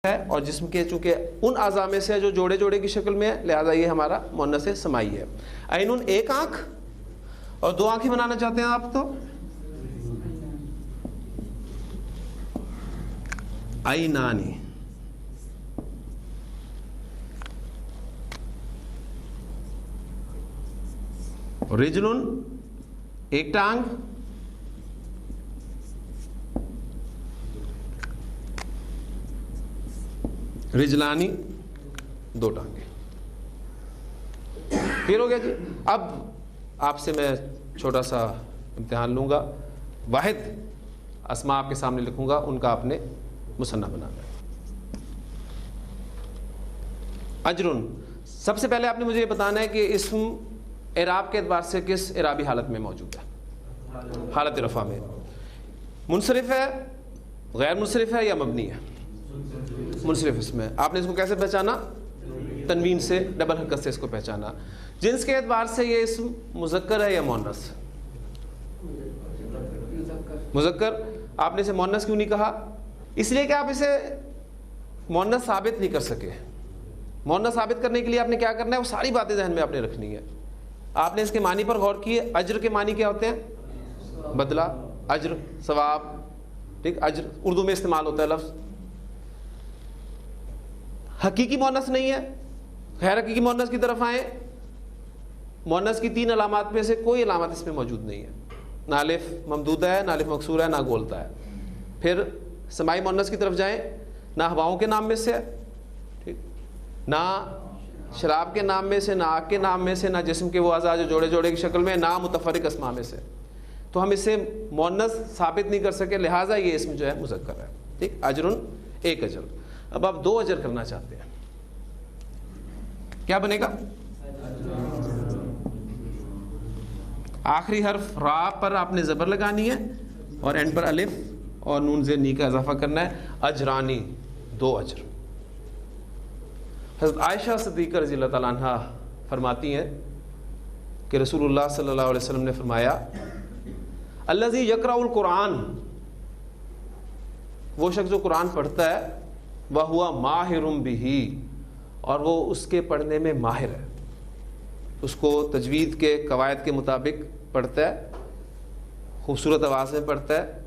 ہے اور جسم کے چونکہ ان اعضاء میں سے جو جوڑے جوڑے کی شکل میں ہے، لہذا یہ ہمارا مؤنث سمائی ہے. عینٌ ایک آنکھ، اور دو آنکھیں بنانا چاہتے ہیں آپ تو عینانی. رجلٌ ایک ٹانگ، رجلانی دو ٹانگیں. پھر ہو گیا جی. اب آپ سے میں چھوٹا سا امتحان لوں گا، واحد اسماء آپ کے سامنے لکھوں گا، ان کا آپ نے مثنیٰ بنانا ہے. اجرن، سب سے پہلے آپ نے مجھے یہ بتانا ہے کہ اسم اعراب کے اعتبار سے کس اعرابی حالت میں موجود ہے. حالت رفع میں. منصرف ہے، غیر منصرف ہے یا مبنی ہے؟ منصرف اسم ہے. آپ نے اس کو کیسے پہچانا؟ تنوین سے، ڈبل حرکت سے اس کو پہچانا. جنس کے اعتبار سے یہ اسم مذکر ہے یا مؤنث؟ مذکر. آپ نے اسے مؤنث کیوں نہیں کہا؟ اس لیے کہ آپ اسے مؤنث ثابت نہیں کر سکے. مؤنث ثابت کرنے کے لیے آپ نے کیا کرنا ہے؟ وہ ساری باتیں ذہن میں آپ نے رکھنی ہے. آپ نے اس کے معنی پر غور کیے. اجر کے معنی کیا ہوتے ہیں؟ بدلہ، اجر، ثواب. ٹھیک، اجر اردو میں استعمال ہوتا ہے لفظ. حقیقی مؤنث نہیں ہے. غیر حقیقی مؤنث کی طرف آئیں. مؤنث کی تین علامات میں سے کوئی علامت اس میں موجود نہیں ہے. نہ الف ممدودہ ہے، نہ الف مکسورہ ہے، نہ گولتا ہے. پھر سمائی مؤنث کی طرف جائیں، نہ ہواؤں کے نام میں سے ہے، ٹھیک، نہ شراب کے نام میں سے، نہ آگ کے نام میں سے، نہ جسم کے وہ اعضاء جو جوڑے جوڑے کی شکل میں، نہ متفرق اسماء میں سے. تو ہم اسے مؤنث ثابت نہیں کر سکے، لہٰذا یہ اسم جو ہے مذکر ہے. ٹھیک، اجرن ایک اجر. اب آپ دو اجر کرنا چاہتے ہیں، کیا بنے گا؟ آخری حرف را پر آپ نے زبر لگانی ہے اور اینڈ پر الف اور نون زیر نی کا اضافہ کرنا ہے. اجرانی دو اجر. حضرت عائشہ صدیقہ رضی اللہ تعالیٰ عنہ فرماتی ہیں کہ رسول اللہ صلی اللہ علیہ وسلم نے فرمایا، الذی یقرأ القرآن، وہ شخص جو قرآن پڑھتا ہے، وہو ماہر بہ، اور وہ اس کے پڑھنے میں ماہر ہے. اس کو تجوید کے قواعد کے مطابق پڑھتا ہے، خوبصورت آواز میں پڑھتا ہے،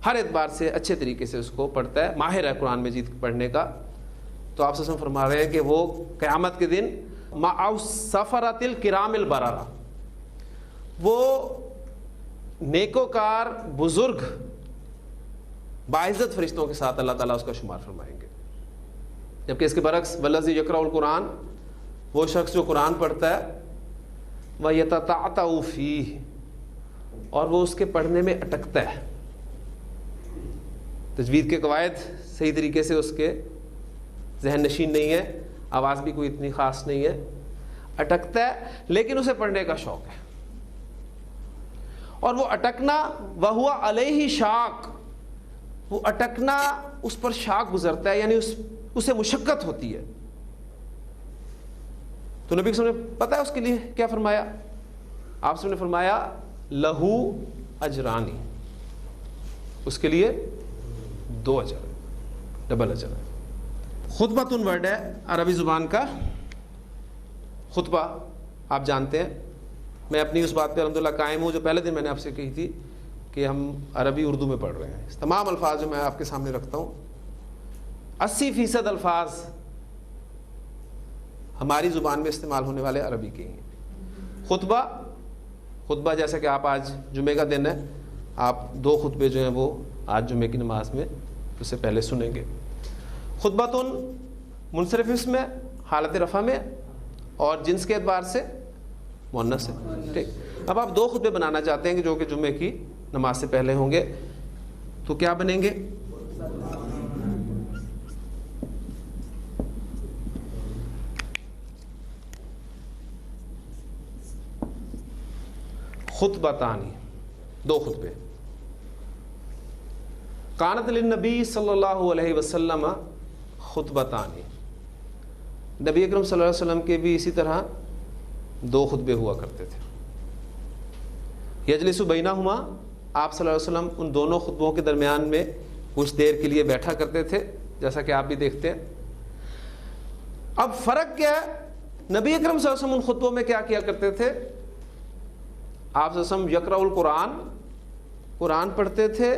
ہر اعتبار سے اچھے طریقے سے اس کو پڑھتا ہے، ماہر ہے قرآن مجید پڑھنے کا. تو آپ سے فرما رہے ہیں کہ وہ قیامت کے دن مع السفرۃ الکرام البررہ، وہ نیکوکار بزرگ باعزت فرشتوں کے ساتھ اللہ تعالیٰ اس کا شمار فرمائیں گے. جبکہ اس کے برعکس والذی یقرأ القرآن، وہ شخص جو قرآن پڑھتا ہے، وَيَتَتَعْتَعُ فِيهِ، اور وہ اس کے پڑھنے میں اٹکتا ہے. تجوید کے قواعد صحیح طریقے سے اس کے ذہن نشین نہیں ہے، آواز بھی کوئی اتنی خاص نہیں ہے، اٹکتا ہے، لیکن اسے پڑھنے کا شوق ہے. اور وہ اٹکنا وَهُوَ عَلَيْهِ شَاق، وہ اٹکنا اس پر شاق گزرتا ہے، یعنی اسے مشقت ہوتی ہے. تو نبی صلی اللہ علیہ وسلم نے پتہ ہے اس کے لیے کیا فرمایا؟ آپ سے نے فرمایا لہو اجرانی، اس کے لیے دو اجر، ڈبل اجر ہے. خطبۃ ورڈ ہے عربی زبان کا. خطبہ آپ جانتے ہیں. میں اپنی اس بات پہ الحمدللہ قائم ہوں جو پہلے دن میں نے آپ سے کہی تھی کہ ہم عربی اردو میں پڑھ رہے ہیں. تمام الفاظ جو میں آپ کے سامنے رکھتا ہوں، 80% الفاظ ہماری زبان میں استعمال ہونے والے عربی کے ہیں. خطبہ جیسا کہ آپ آج جمعے کا دن ہے، آپ دو خطبے جو ہیں وہ آج جمعے کی نماز میں اس سے پہلے سنیں گے. خطبۃ منصرف اسم ہے، حالت رفع میں، اور جنس کے اعتبار سے مؤنث ہے. ٹھیک، اب آپ دو خطبے بنانا چاہتے ہیں کہ جو کہ جمعے کی نماز سے پہلے ہوں گے، تو کیا بنیں گے؟ خطبتانی، دو خطبے. کانت للنبی صلی اللہ علیہ وسلم خطبتانی، نبی اکرم صلی اللہ علیہ وسلم کے بھی اسی طرح دو خطبے ہوا کرتے تھے. یجلس بینہما، آپ صلی اللہ علیہ وسلم ان دونوں خطبوں کے درمیان میں کچھ دیر کے لیے بیٹھا کرتے تھے. جیسا کہ آپ بھی دیکھتے ہیں. اب فرق کیا ہے؟ نبی اکرم صلی اللہ علیہ وسلم ان خطبوں میں کیا کیا کرتے تھے؟ آپ صلی اللہ علیہ وسلم یقرأ القرآن، قرآن پڑھتے تھے،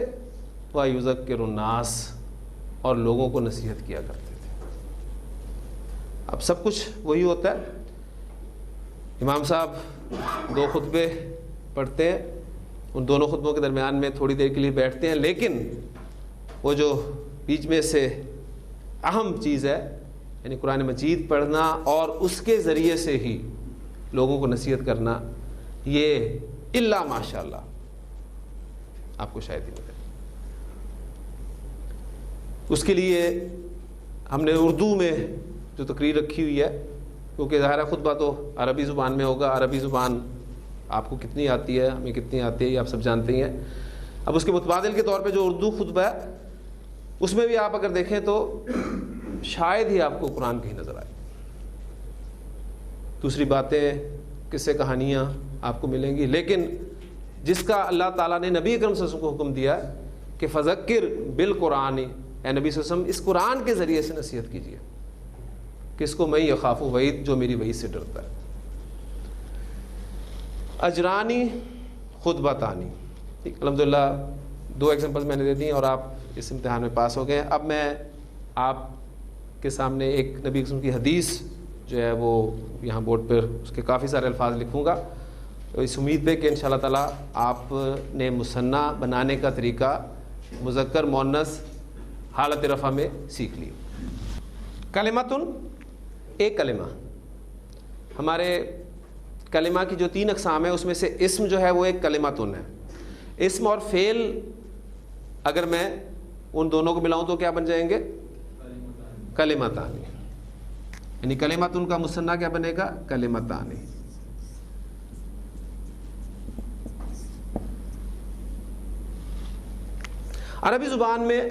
وَيُذَكِّرُ النَّاسَ، اور لوگوں کو نصیحت کیا کرتے تھے. اب سب کچھ وہی ہوتا ہے. امام صاحب 2 خطبے پڑھتے ہیں، ان دونوں خطبوں کے درمیان میں تھوڑی دیر کے لیے بیٹھتے ہیں، لیکن وہ جو بیچ میں سے اہم چیز ہے، یعنی قرآن مجید پڑھنا اور اس کے ذریعے سے ہی لوگوں کو نصیحت کرنا، یہ الا ماشاء اللہ آپ کو شاید ہی ملے. اس کے لیے ہم نے اردو میں جو تقریر رکھی ہوئی ہے، کیونکہ ظاہرہ خطبہ تو عربی زبان میں ہوگا. عربی زبان آپ کو کتنی آتی ہے، ہمیں کتنی آتی ہے، یہ آپ سب جانتے ہی ہیں. اب اس کے متبادل کے طور پہ جو اردو خطبہ ہے، اس میں بھی آپ اگر دیکھیں تو شاید ہی آپ کو قرآن کہیں نظر آئے. دوسری باتیں، قصے، کہانیاں آپ کو ملیں گی، لیکن جس کا اللہ تعالیٰ نے نبی اکرم صلی اللہ علیہ وسلم کو حکم دیا کہ فذکر بالقرآن، اے نبی صلی اللہ علیہ وسلم اس قرآن کے ذریعے سے نصیحت کیجیے. کس کو؟ میں یخاف وعید، جو میری وعید سے ڈرتا ہے. اجرانی خطبتانی، الحمدللہ 2 ایگزامپلز میں نے دے دی اور آپ اس امتحان میں پاس ہو گئے. اب میں آپ کے سامنے ایک نبی قسم کی حدیث جو ہے وہ یہاں بورڈ پر اس کے کافی سارے الفاظ لکھوں گا، اس امید پہ کہ انشاءاللہ تعالیٰ آپ نے مثنیٰ بنانے کا طریقہ مذکر مؤنث حالت رفع میں سیکھ لی. کلمتن، ایک کلمہ. ہمارے کلمہ کی جو 3 اقسام ہیں، اس میں سے اسم جو ہے وہ ایک کلمتن ہے. اسم اور فعل اگر میں ان دونوں کو ملاؤں تو کیا بن جائیں گے؟ کلمتان. یعنی کلمتن کا مثنیٰ کیا بنے گا؟ کلمتان. عربی زبان میں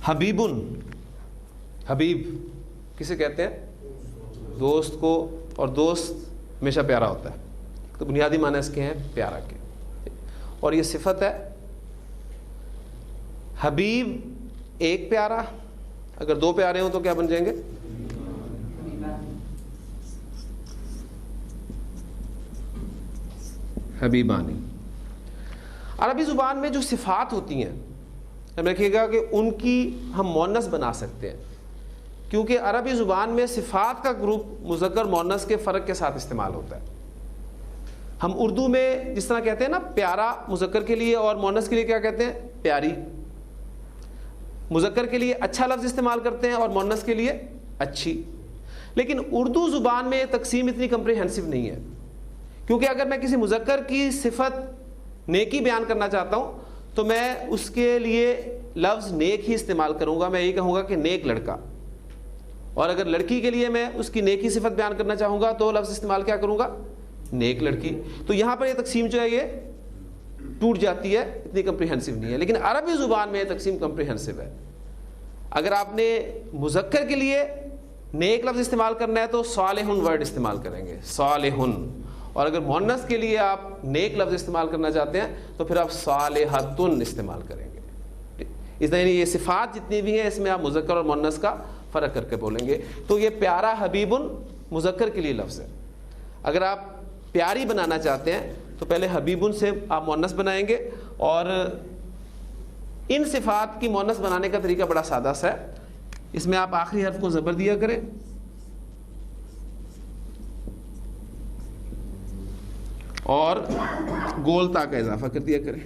حبیبن، حبیب کسے کہتے ہیں؟ دوست کو، اور دوست ہمیشہ پیارا ہوتا ہے. تو بنیادی معنی اس کے ہیں پیارا کے، اور یہ صفت ہے. حبیب ایک پیارا، اگر 2 پیارے ہوں تو کیا بن جائیں گے؟ حبیبانی. عربی زبان میں جو صفات ہوتی ہیں، ہم رکھیے گا کہ ان کی ہم مؤنث بنا سکتے ہیں، کیونکہ عربی زبان میں صفات کا گروپ مذکر مؤنث کے فرق کے ساتھ استعمال ہوتا ہے. ہم اردو میں جس طرح کہتے ہیں نا پیارا مذکر کے لیے، اور مؤنث کے لیے کیا کہتے ہیں؟ پیاری. مذکر کے لیے اچھا لفظ استعمال کرتے ہیں اور مؤنث کے لیے اچھی. لیکن اردو زبان میں یہ تقسیم اتنی کمپریہنسو نہیں ہے، کیونکہ اگر میں کسی مذکر کی صفت نیکی بیان کرنا چاہتا ہوں تو میں اس کے لیے لفظ نیک ہی استعمال کروں گا. میں یہ کہوں گا کہ نیک لڑکا. اور اگر لڑکی کے لیے میں اس کی نیکی صفت بیان کرنا چاہوں گا تو لفظ استعمال کیا کروں گا؟ نیک لڑکی. تو یہاں پر یہ تقسیم جو ہے یہ ٹوٹ جاتی ہے، اتنی کمپریہنسو نہیں ہے. لیکن عربی زبان میں یہ تقسیم کمپریہنسو ہے. اگر آپ نے مذکر کے لیے نیک لفظ استعمال کرنا ہے تو صالحن ورڈ استعمال کریں گے، صالحن. اور اگر مؤنث کے لیے آپ نیک لفظ استعمال کرنا چاہتے ہیں تو پھر آپ صالحتن استعمال کریں گے. اس طرح یہ صفات جتنی بھی ہیں اس میں آپ مذکر اور مؤنث کا فرق کر کے بولیں گے. تو یہ پیارا حبیبن مذکر کے لیے لفظ ہے. اگر آپ پیاری بنانا چاہتے ہیں تو پہلے حبیبن سے آپ مؤنث بنائیں گے. اور ان صفات کی مؤنث بنانے کا طریقہ بڑا سادہ سا ہے. اس میں آپ آخری حرف کو زبر دیا کریں اور گول تا کا اضافہ کر دیا کریں.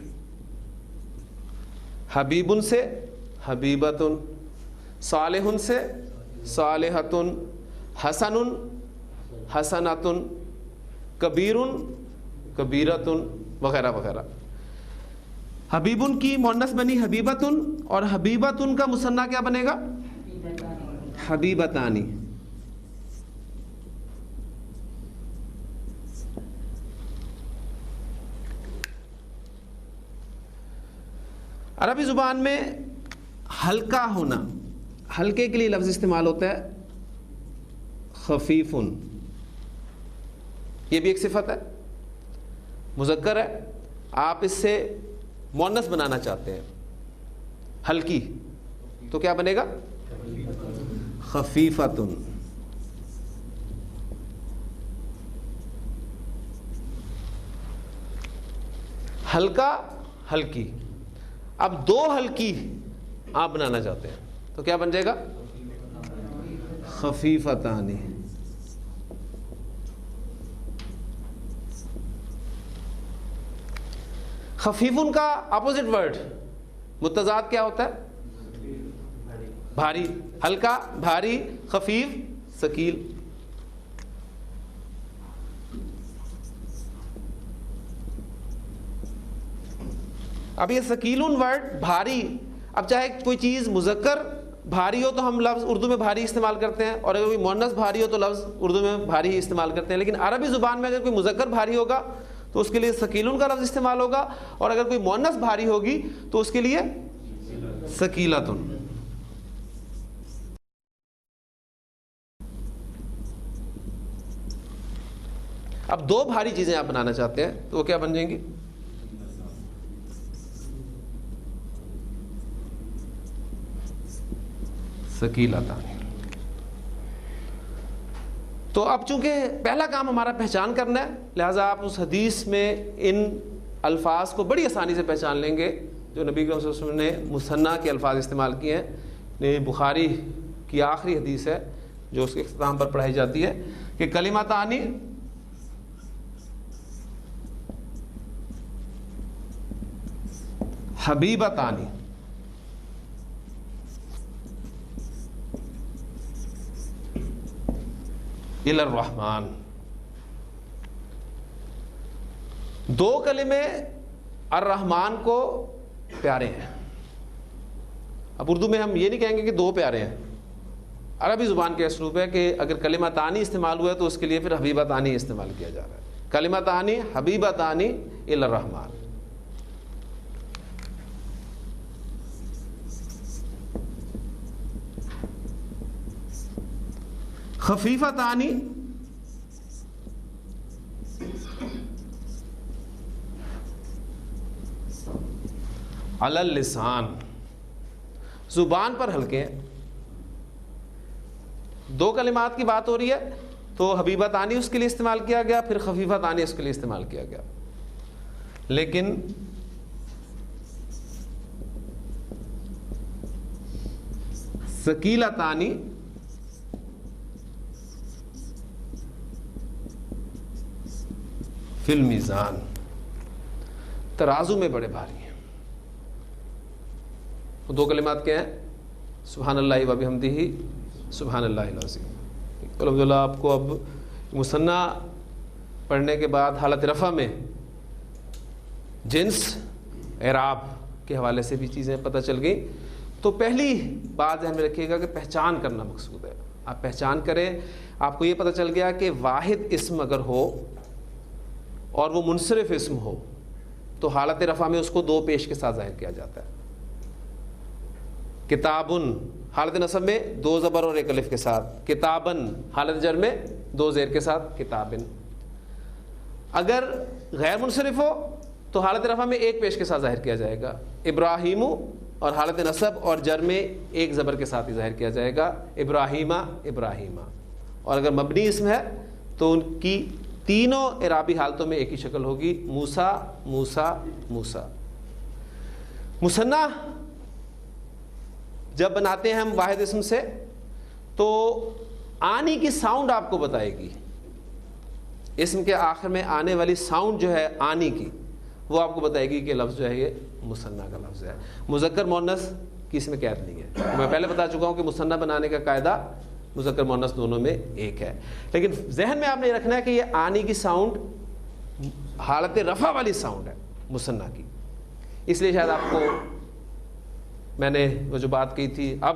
حبیبن سے حبیبتن، صالحن سے صالحتن، حسنن حسنتن، کبیرن کبیرتن، وغیرہ وغیرہ. حبیبن کی مؤنث بنی حبیبتن، اور حبیبتن کا مثنیٰ کیا بنے گا؟ حبیبتانی. عربی زبان میں ہلکا ہونا، ہلکے کے لیے لفظ استعمال ہوتا ہے خفیفن. یہ بھی ایک صفت ہے، مذکر ہے. آپ اس سے مؤنث بنانا چاہتے ہیں ہلکی، تو کیا بنے گا؟ خفیفتن. ہلکا ہلکی. اب دو ہلکی آپ بنانا چاہتے ہیں تو کیا بن جائے گا؟ خفیفتان. خفیفن کا اپوزٹ ورڈ متضاد کیا ہوتا ہے؟ بھاری. ہلکا بھاری، خفیف ثقیل. اب یہ ثقیلن ورڈ بھاری، اب چاہے کوئی چیز مذکر بھاری ہو تو ہم لفظ اردو میں بھاری استعمال کرتے ہیں، اور اگر کوئی مؤنث بھاری ہو تو لفظ اردو میں بھاری ہی استعمال کرتے ہیں. لیکن عربی زبان میں اگر کوئی مذکر بھاری ہوگا تو اس کے لیے ثقیلن کا لفظ استعمال ہوگا، اور اگر کوئی مؤنث بھاری ہوگی تو اس کے لیے ثقیلتن. اب دو بھاری چیزیں آپ بنانا چاہتے ہیں تو وہ کیا بن جائیں گی؟ ثقیلتان. تو اب چونکہ پہلا کام ہمارا پہچان کرنا ہے، لہٰذا آپ اس حدیث میں ان الفاظ کو بڑی آسانی سے پہچان لیں گے جو نبی کریم صلی اللہ علیہ وسلم نے مثنیٰ کے الفاظ استعمال کیے ہیں. یہ بخاری کی آخری حدیث ہے جو اس کے اختتام پر پڑھائی جاتی ہے کہ کلمتان حبیبتان الی الرحمن. دو کلمے الرحمن کو پیارے ہیں. اب اردو میں ہم یہ نہیں کہیں گے کہ دو پیارے ہیں، عربی زبان کے اسلوب ہے کہ اگر کلمہ تانی استعمال ہوا ہے تو اس کے لیے پھر حبیبہ تانی استعمال کیا جا رہا ہے. کلمہ تانی حبیبہ تانی الی الرحمن. خفیفتانی علی اللسان، زبان پر ہلکے ہیں. دو کلمات کی بات ہو رہی ہے تو حبیبہ تانی اس کے لیے استعمال کیا گیا، پھر خفیفہ تانی اس کے لیے استعمال کیا گیا. لیکن ثقیلتانی فی المیزان، ترازو میں بڑے بھاری ہیں. دو کلمات کیا ہیں؟ سبحان اللہ و بحمدہ سبحان اللہ العظیم. الحمدللہ آپ کو اب مثنیٰ پڑھنے کے بعد حالت رفع میں جنس اعراب کے حوالے سے بھی چیزیں پتہ چل گئیں. تو پہلی بات ذہن میں رکھیے گا کہ پہچان کرنا مقصود ہے. آپ پہچان کریں. آپ کو یہ پتہ چل گیا کہ واحد اسم اگر ہو اور وہ منصرف اسم ہو تو حالت رفع میں اس کو دو پیش کے ساتھ ظاہر کیا جاتا ہے. کتابن حالت نصب میں دو زبر اور ایک الف کے ساتھ، کتابن حالت جر میں دو زیر کے ساتھ کتابن. اگر غیر منصرف ہو تو حالت رفع میں ایک پیش کے ساتھ ظاہر کیا جائے گا. ابراہیم، اور حالت نصب اور جر میں ایک زبر کے ساتھ ہی ظاہر کیا جائے گا، ابراہیمہ ابراہیمہ. اور اگر مبنی اسم ہے تو ان کی تینوں اعرابی حالتوں میں ایک ہی شکل ہوگی، موسیٰ موسیٰ موسیٰ. مثنیٰ جب بناتے ہیں ہم واحد اسم سے تو آنی کی ساؤنڈ آپ کو بتائے گی. اسم کے آخر میں آنے والی ساؤنڈ جو ہے آنی کی، وہ آپ کو بتائے گی کہ لفظ جو ہے یہ مثنیٰ کا لفظ ہے. مذکر مؤنث کی اس میں قید نہیں ہے. میں پہلے بتا چکا ہوں کہ مثنیٰ بنانے کا قاعدہ مذکر مؤنث دونوں میں ایک ہے. لیکن ذہن میں آپ نے یہ رکھنا ہے کہ یہ آنی کی ساؤنڈ حالت رفع والی ساؤنڈ ہے مثنیٰ کی. اس لیے شاید آپ کو میں نے وہ جو بات کہی تھی اب